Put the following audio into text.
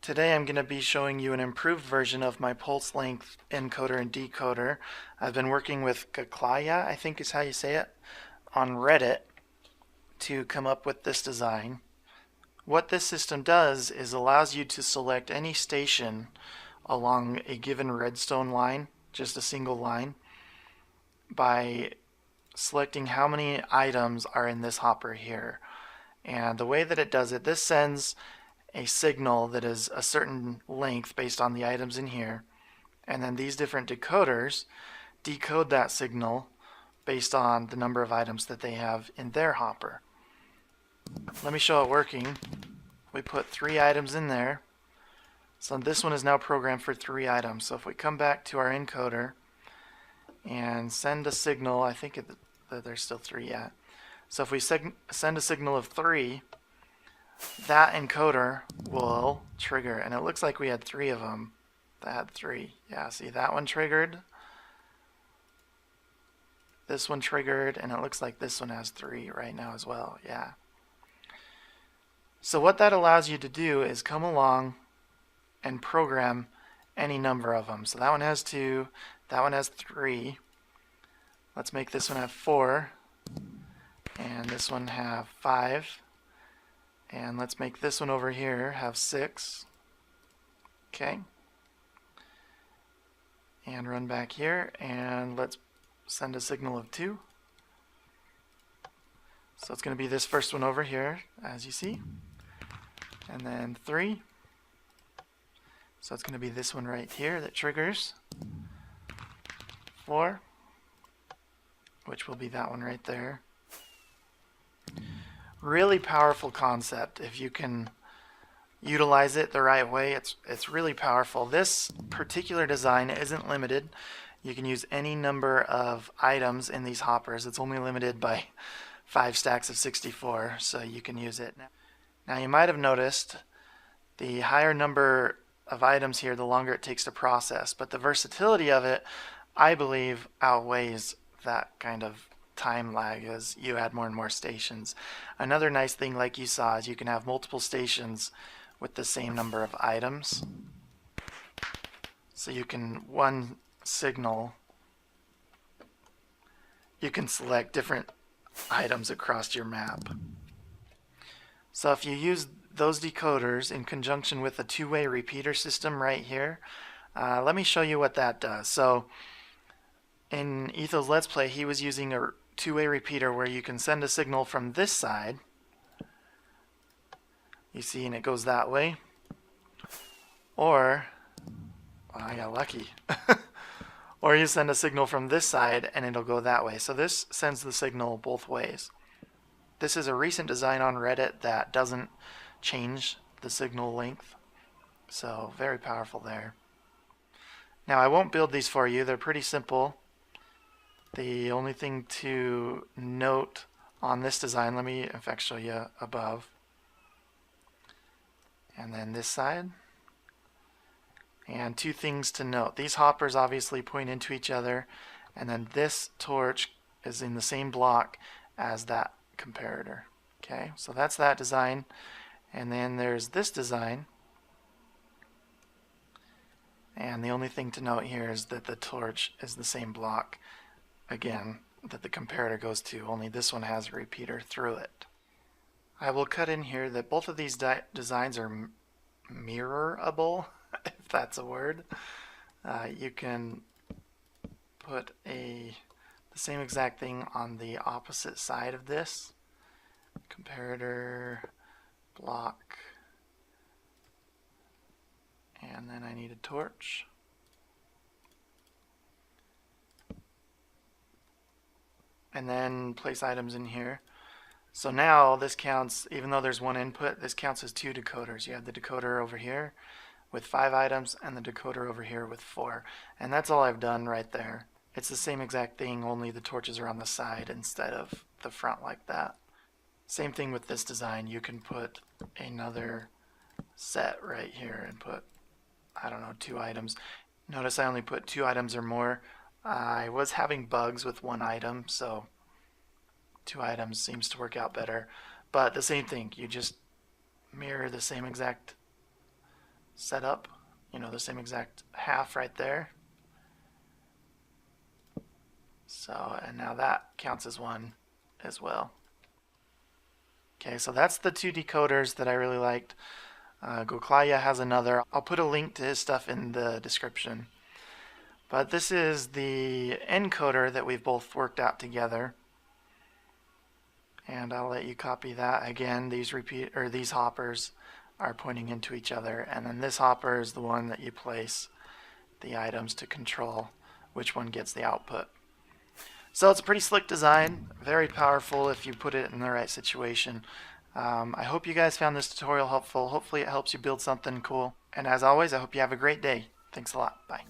Today I'm going to be showing you an improved version of my pulse length encoder and decoder. I've been working with Goklayeh, I think is how you say it, on Reddit to come up with this design. What this system does is allows you to select any station along a given redstone line, just a single line, by selecting how many items are in this hopper here. And the way that it does it, this sends a signal that is a certain length based on the items in here, and then these different decoders decode that signal based on the number of items that they have in their hopper. Let me show it working. We put 3 items in there, so this one is now programmed for 3 items. So if we come back to our encoder and send a signal, I think that there's still 3 yet. So if we send a signal of 3, that encoder will trigger, and it looks like we had 3 of them that had 3. Yeah, see, that one triggered, this one triggered, and it looks like this one has 3 right now as well. Yeah. So what that allows you to do is come along and program any number of them. So that one has 2, that one has 3. Let's make this one have 4, and this one have 5. And let's make this one over here have 6. Okay. And run back here, and let's send a signal of 2. So it's going to be this first one over here, as you see. And then 3. So it's going to be this one right here that triggers. 4, which will be that one right there. Really powerful concept. If you can utilize it the right way, it's really powerful. This particular design isn't limited. You can use any number of items in these hoppers. It's only limited by 5 stacks of 64, so you can use it. Now you might have noticed the higher number of items here, the longer it takes to process, but the versatility of it, I believe, outweighs that kind of time lag as you add more and more stations. Another nice thing, like you saw, is you can have multiple stations with the same number of items. So you can, one signal, you can select different items across your map. So if you use those decoders in conjunction with a 2-way repeater system right here, let me show you what that does. So in Etho's Let's Play, he was using a 2-way repeater where you can send a signal from this side, you see, and it goes that way, or, well, I got lucky, or you send a signal from this side and it'll go that way. So this sends the signal both ways. This is a recent design on Reddit that doesn't change the signal length, so very powerful there. Now I won't build these for you, they're pretty simple. The only thing to note on this design, let me in fact show you above, and then this side. And 2 things to note. These hoppers obviously point into each other, and then this torch is in the same block as that comparator. Okay, so that's that design. And then there's this design. And the only thing to note here is that the torch is the same block, again, that the comparator goes to, only this one has a repeater through it. I will cut in here that both of these designs are mirrorable, if that's a word. You can put the same exact thing on the opposite side of this. Comparator, block, and then I need a torch. And then place items in here. So now this counts, even though there's 1 input, this counts as 2 decoders. You have the decoder over here with 5 items and the decoder over here with 4. And that's all I've done right there. It's the same exact thing, only the torches are on the side instead of the front like that. Same thing with this design. You can put another set right here and put, I don't know, 2 items. Notice I only put 2 items or more. I was having bugs with 1 item, so 2 items seems to work out better. But the same thing, you just mirror the same exact set up, the same exact half right there. So, and now that counts as one as well. Okay, so that's the two decoders that I really liked. Goklayeh has another. I'll put a link to his stuff in the description. But this is the encoder that we've both worked out together. And I'll let you copy that. Again, these hoppers are pointing into each other, and then this hopper is the one that you place the items to control which one gets the output. So it's a pretty slick design, very powerful if you put it in the right situation. I hope you guys found this tutorial helpful. Hopefully it helps you build something cool. And as always, I hope you have a great day. Thanks a lot. Bye.